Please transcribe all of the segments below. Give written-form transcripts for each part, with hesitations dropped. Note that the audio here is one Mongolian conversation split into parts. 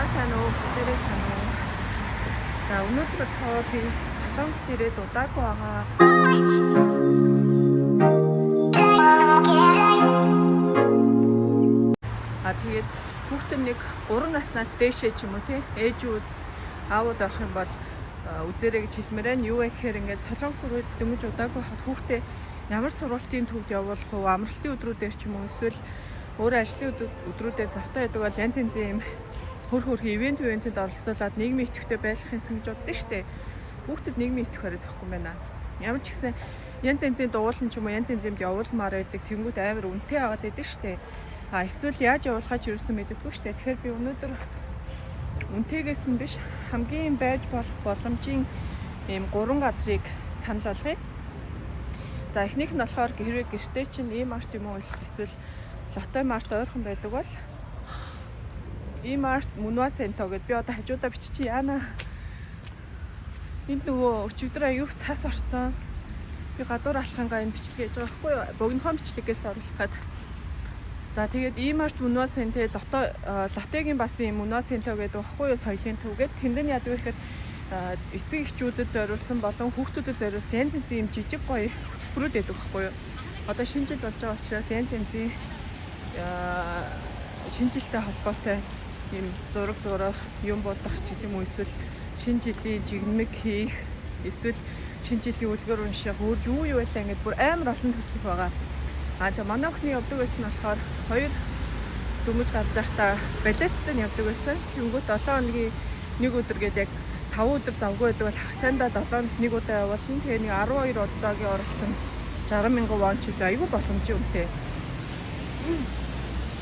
Та сайн уу? Бүгдээрээ сайн уу? За өнөөдөр болохоор би Солонгост ирээд удаагүй байгаа. Тэгээд хүүхдэн нэг 3 наснаас дээшээ ч юм уу тий ээжүүд аауд авах юм бол үзээрэй гэж хэлмээр байна. Юу вэ гэхээр ингээд Солонгос руу дөнгөж удаагүй хахад хүүхдээ ямар сургалтын төвд явуулах вэ? Амралтын өдрүүдээр ч юм уу эсвэл өөр ажлын өдрүүдээр завтай байдаг бол янз янзын юм хөрх ивентэд оролцуулаад нийгмийн идэвхтэй байх юмсан гэж боддоо штэ. Хүүхдэд нийгмийн идэвх хараа зөхгүй байна. Ямар ч гэсэн янз янзын дуулан ч юм уу янз янзынд явуулмаар байдаг. Тэнгүүд амар үнэтэй аваад байдаг штэ. Эсвэл яаж явуулахаа ч юусэн мэддэггүй штэ. Тэгэхээр би өнөөдөр үнэтэйгээс нь биш хамгийн байж болох боломжийн ийм 3 газрыг санал болгоё. За эхнийх нь болохоор хэрвээ гэртээ чинь ийм март юм уу эсвэл лотой март ойрхон байдаг бол E-Mart Munwa Center гэдээ би одоо хажуудаа биччихье яана. Энд нөгөө өчигдөр аюух цас орсон. Би гадуур алхангаа энэ бичлэг хийж байгаа байхгүй юу? Богинохон бичлэгээс оруулах гээд. За тэгээд E-Mart Munwa Center лотогийн бас юм Munwa Center гэдэг байхгүй юу? Соёлын төв гэдэг. Тэнд нь яадаг вэ гэхээр эцэг эхчүүдэд зориулсан болон хүүхдүүдэд зориулсан янз янзын юм жижиг гоё хөтөлбөрүүд байдаг байхгүй юу? Одоо шинэ жил болж байгаа учраас янз янзын шинэ жилтэй холбоотой юм зураг зурах, юм бодох ч гэдэм үү эсвэл шинэ жилийн жигнэмэг хийх, эсвэл шинэ жилийн үлгэр унших, өөр юу байлаа ингээд бүр амар олон төлөв байгаа. Тэгээ манай охины явдаг байсан нь болохоор 2 дөнгөж гарч байхдаа балеттай явдаг байсан. Тэнгүүт 7 хоногийн нэг өдөр гээд яг 5 өдөр завгүй байдаг бол хагасандаа 7 хоногт нэг удаа явуулна. Тэгээ нэг 12 удаагийн оролцсон 60,000 вон ч үгүй айгүй боломжтой үнэтэй.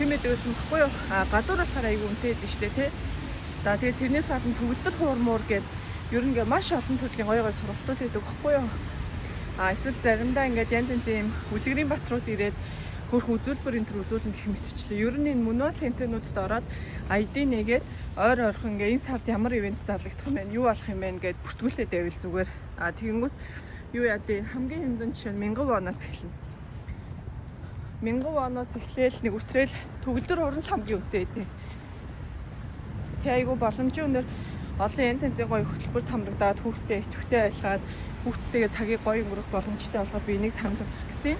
Тиймээд байсан баггүй юу? Гадуур болохоор айгүй үнэтэй дээ штэ тий. За тэгээд тэрнээс гадна төгөлдөр хуурмуур гээд ер нь маш олон төрлийн гоё сургалтууд байдаг баггүй юу? Эсвэл заримдаа ингээд янз янзын юм үлгэрийн батрууд ирээд хөрх үзүүлбэр энэ төр үзүүлэн гэх мэтчлээ. Ер нь энэ Munwa Center-нуудад ороод ID нэгээд ойр ойрхон ингээд энэ сард ямар ивент зарлагдах юм бэ? Юу болох юм бэ гэд бүртгүүлээд байвал зүгээр. Тэгэнгүүт юу яа дээ хамгийн хэмдэн жишээ нь 1000 воноос эхэлнэ. 1000 воноос эхлээл нэг үсрээл төгөлдөр уран л хамгийн үнэтэй дээ. Тэг айгу боломжийн өнөр олон янз янзын гоё хөтөлбөр хамрагдаад хүүхдээ идэвхтэй байлгаад хүүхдтэйгээ цагийг гоё өнгөрөх боломжтой болгоод би энийг санал болгох гэсэн.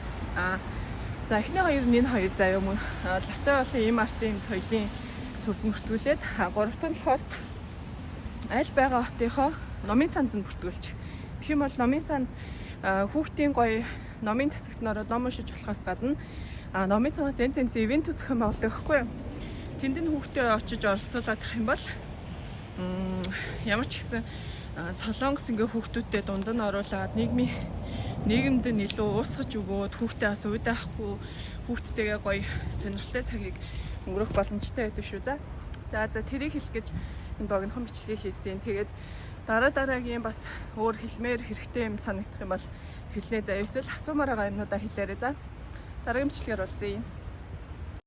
За эхний хоёр нь энэ хоёр заяа мөн лотой болон E-Mart-ийн соёлын төвд бүртгүүлээд гуравт нь болохоор аль байгаа хотынхоо номын санд нь бүртгүүлчих. Тэгэх юм бол номын санд хүүхдийн гоё номын тасагт нөрөө ном уншиж болохоос гадна номын сандаас янз янзын ивент үзэх юм болдог байхгүй юу? Тэнд нь хүүхдээ очиж оролцуулаад их юм бол ямар ч гэсэн Солонгос ингээ хүүхдүүдтэй дунд нь оруулаад нийгэмд нь илүү уусгаж өгөөд хүүхдээ бас уйдаахгүй хүүхдтэйгээ гоё сонирхолтой цагийг өнгөрөх боломжтой байдаг шүү. За тэрийг хэлэх гэж энэ богинохон бичлэгийг хийсэн. Тэгээд дараагийн бас өөр хэлмээр хэрэгтэй юм санагдах юм бол хэлнэ. За эсвэл асуумаар байгаа юмнуудаа хэлээрэй. За дараагийн бичлэгээр уулзъя.